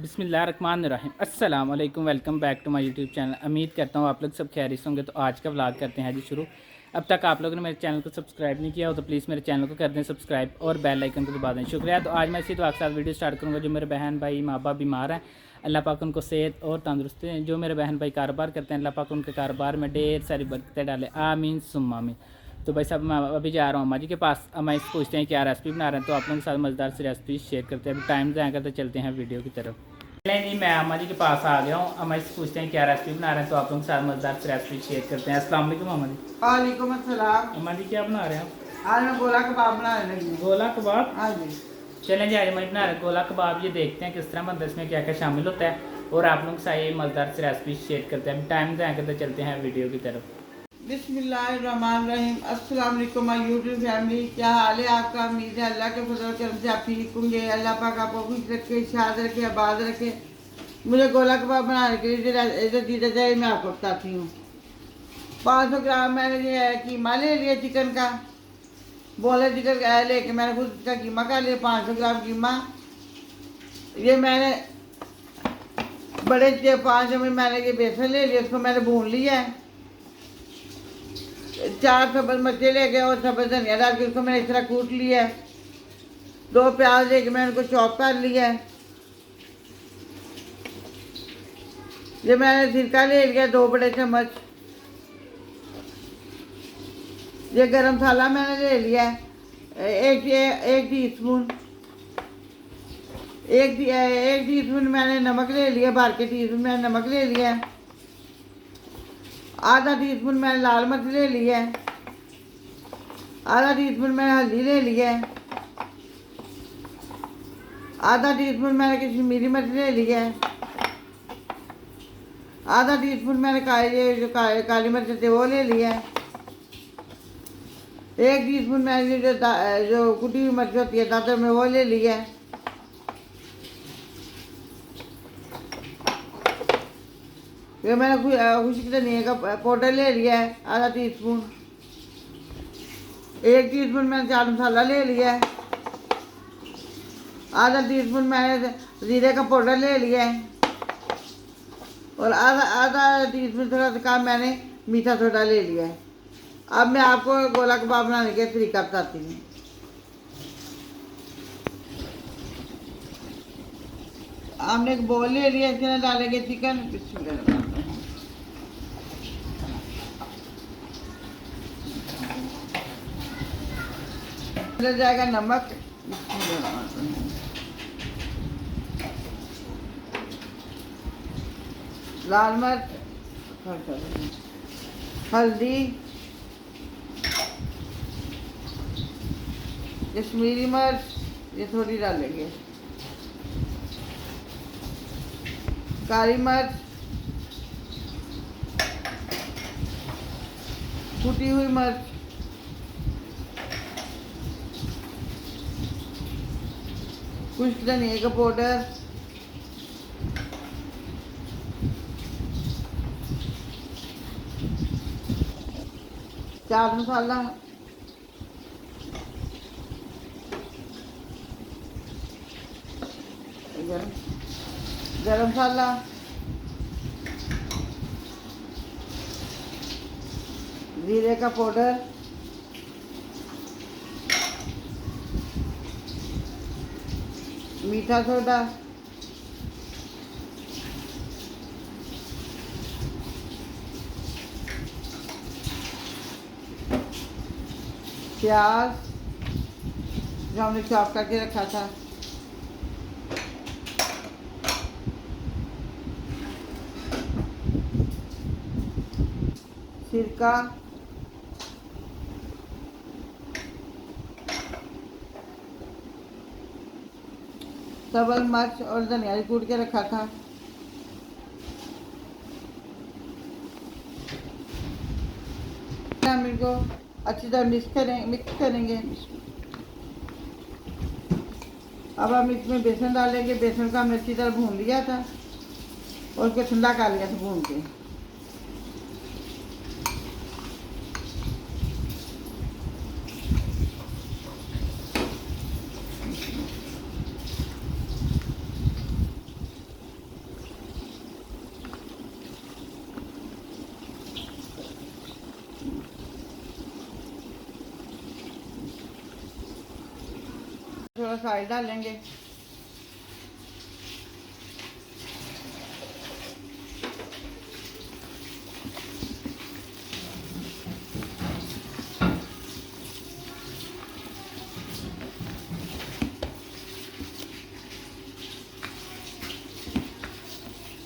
बिस्मिल्लाहिर्रहमानिर्रहीम अस्सलाम वालेकुम। Welcome back to my YouTube channel. उम्मीद करता हूँ आप लोग सब खैरियत होंगे। तो आज का व्लॉग करते हैं जी शुरू। अब तक आप लोगों ने मेरे चैनल को सब्सक्राइब नहीं किया हो तो प्लीज़ मेरे चैनल को कर दें सब्सक्राइब और बेल आइकन को दबा दें। शुक्रिया। तो आज मैं इसी दुआ के साथ वीडियो स्टार्ट करूँगा। जो मेरे बहन भाई माँ बाप बीमार हैं, अल्लाह पाक उनको सेहत और तंदुरुस्ती हैं। जो मेरे बहन भाई कारोबार करते हैं, अल्लाह पाक उनके कारोबार में ढेर सारी बरकतें डाले, आमीन सुम्मा आमीन। तो भाई साहब मैं अभी जा रहा हूँ अम्मा जी के पास। अम्मा इससे पूछते हैं क्या रेसिपी बना रहे हैं, तो आप लोगों के साथ मज़ेदार सी रेसिपी शेयर करते हैं। अभी टाइम ज़ाया करते चलते हैं वीडियो की तरफ। नहीं नहीं, मैं अम्मा जी के पास आ गया हूँ। अम्मा इससे पूछते हैं क्या रेसिपी बना रहे हैं, तो आप लोगों के साथ मज़ेदार सी रेसिपी शेयर करते हैं। अस्सलाम वालेकुम अम्मा जी। वालेकुम अस्सलाम। अम्मा जी क्या बना रहे हैं? आज मैं गोला कबाब बनाने लगी हूँ। गोला कबाब? हाँ जी। चलें जी, आज अम्मा जी बना रहे हैं गोला कबाब। ये देखते हैं किस तरह बनता है, इसमें क्या क्या शामिल होता है, और आप लोगों के साथ ये मज़ेदार सी रेसिपी शेयर करते हैं। टाइम ज़ाया करते चलते हैं वीडियो की तरफ। बिस्मिल्लाहिर्रहमानिर्रहीम। अस्सलाम वालेकुम माय यूट्यूब फैमिली। क्या हाल है आपका? उम्मीद है अल्लाह के फजल करम से आप ठीक होंगे। अल्लाह पाक आपको खुश रखे, शाद रखे, आबाद रखे। मुझे गोला कबाब बनाने के लिए दीदा जाए मैं आपको बताती हूँ। 500 ग्राम मैंने ये कीमा ले लिया चिकन का। बोले चिकन लेके मैंने खुद का कीमा कर लिया, 500 ग्राम कीमा। ये मैंने बड़े 5 में मैंने ये बेसन ले लिया, उसको मैंने भून लिया है। 4 सब्ज़ मिर्चें लेके और सब्ज़ धनिया डाल के उसको मैंने इस तरह कूट लिया है। 2 प्याज लेके मैंने उनको चॉप कर लिया है। ये मैंने सिरका ले लिया 2 बड़े चम्मच। ये गरम मसाला मैंने ले लिया है एक टीस्पून। एक टीस्पून मैंने नमक ले लिया, भर के टीस्पून मैंने नमक ले लिया है। आधा टीस्पून मैंने लाल मिर्च ले लिया है। आधा टीस्पून मैंने हल्दी ले लिया है। आधा टीस्पून मैंने कश्मीरी मिर्च ले लिया है। आधा टीस्पून मैंने काली मिर्च थे वो ले लिया है। 1 टीस्पून मैंने जो कुटी हुई मिर्च होती है दातर में वो ले लिया है। ये मैंने खुश्क धनिया का पाउडर ले लिया है आधा टीस्पून। 1 टीस्पून मैंने चाट मसाला ले लिया है। आधा टीस्पून मैंने जीरे का पाउडर ले लिया है। और आधा टीस्पून थोड़ा सा कम मैंने मीठा सोडा ले लिया है। अब मैं आपको गोला कबाब बनाने का तरीका बताती हूँ। हमने एक बोल ले लिया, इसके अंदर डालेंगे चिकन। अंदर जाएगा नमक, लाल मिर्च, हल्दी, कश्मीरी मिर्च ये थोड़ी डालेंगे, काली मिर्च, कुटी हुई मिर्च, खुश्क धनिया का पाउडर, चाट मसाला, गरम मसाला, जीरे का पाउडर, मीठा सोडा, प्याज जो हमने चॉप करके रखा था, सिरका, सब्ज़ मिर्च और धनिया कूट के रखा था, हम इनको अच्छी तरह मिक्स करेंगे। अब हम इसमें बेसन डालेंगे। बेसन का हमने अच्छी तरह भून लिया था और उसको ठंडा कर लिया था भून के। थोड़ा सा ऑयल डालेंगे।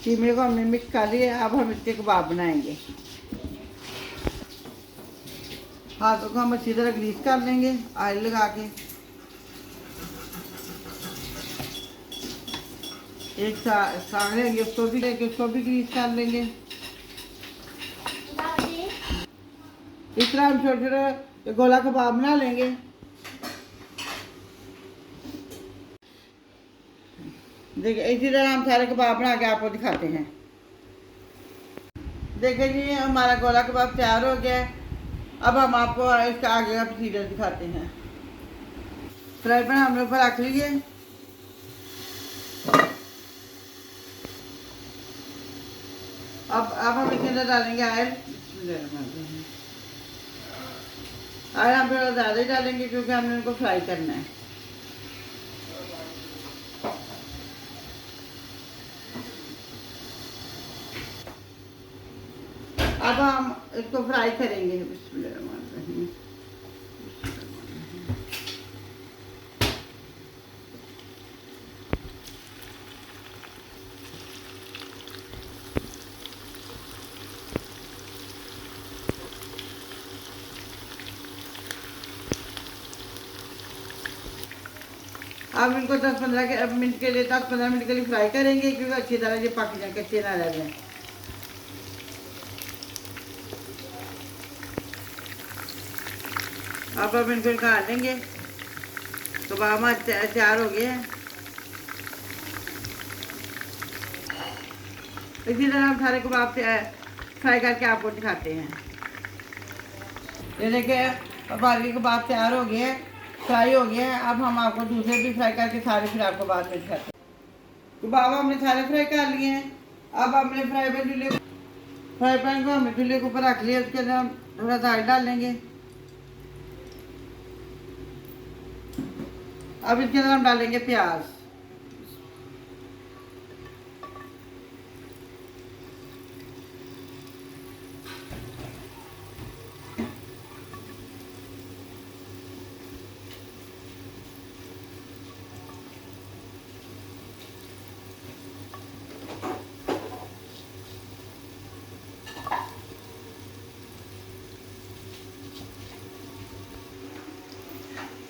कीमे को हमने मिक्स कर लिया। अब हम इसके कबाब बनाएंगे। हाथों को हम अच्छी तरह ग्रीस कर लेंगे ऑयल लगा के। एक साग लेंगे, उसको भी ग्रीस कर लेंगे। इस तरह हम छोटे छोटे गोला कबाब बना लेंगे। देखिए इसी तरह हम सारे कबाब बना के आपको दिखाते हैं। देखिए जी हमारा गोला कबाब तैयार हो गया है। अब हम आपको इसका आगे का प्रोसीजर दिखाते हैं। फ्राई पैन हमने ऊपर रख लिए। अब हम इसके अंदर डालेंगे ऑयल। ऑयल हम थोड़ा ज़्यादा ही डालेंगे क्योंकि हमने इनको फ्राई करना है। अब हम इसको फ्राई करेंगे। बिस्मिल्लाहिर्रहमानिर्रहीम। अब इनको 10-15 मिनट के लिए 10-15 मिनट के लिए फ्राई करेंगे क्योंकि अच्छी तरह ये पक जाए, कच्चे ना रह जाए। अब हम इनको निकाल लेंगे। कबाब हमारे तैयार हो गए हैं। इसी तरह हम सारे कबाब फ्राई करके आपको दिखाते हैं। ये देखिए हमारे कबाब तैयार हो गए हैं, फ्राई हो गए हैं। अब हम आपको दूसरे भी फ्राई करके सारे फिर आपको बाद में दिखाते हैं। कबाब हमने सारे फ्राई कर लिए हैं। अब हमने फ्राई पैन को हमने चूल्हे के ऊपर रख लिया। उसके अंदर हम थोड़ा सा ऑयल डाल लेंगे। अब इसके अंदर हम डालेंगे प्याज।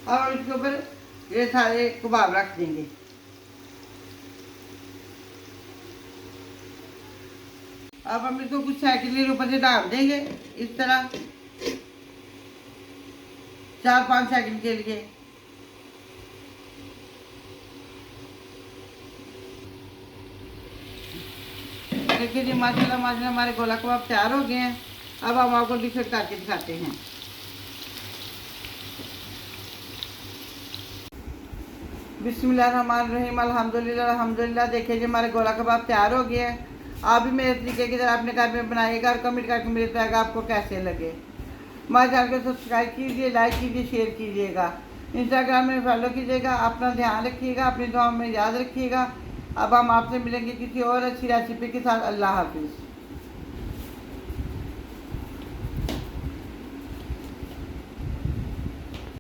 और इसके ऊपर ये सारे कबाब रख देंगे। अब हम इसको कुछ सेकंड ऊपर से डाल देंगे इस तरह 4-5 सेकंड के लिए। देखिए जी माशाल्लाह हमारे गोला कबाब तैयार हो गए हैं। अब हम आपको डिश करके दिखाते हैं। बिस्मिल्लाहिर्रहमानिर्रहीम अल्हम्दुलिल्लाह। देखिए जी हमारे गोला कबाब तैयार हो गए हैं। आप भी मेरे तरीके की तरह अपने घर में बनाइएगा और कमेंट करके मेरे बताइएगा आपको कैसे लगे। हमारे चैनल को सब्सक्राइब कीजिए, लाइक कीजिए, शेयर कीजिएगा, इंस्टाग्राम में फॉलो कीजिएगा। अपना ध्यान रखिएगा, अपनी दुआओं में याद रखिएगा। अब हम आपसे मिलेंगे किसी और अच्छी रेसिपी के साथ। अल्लाह हाफिज़।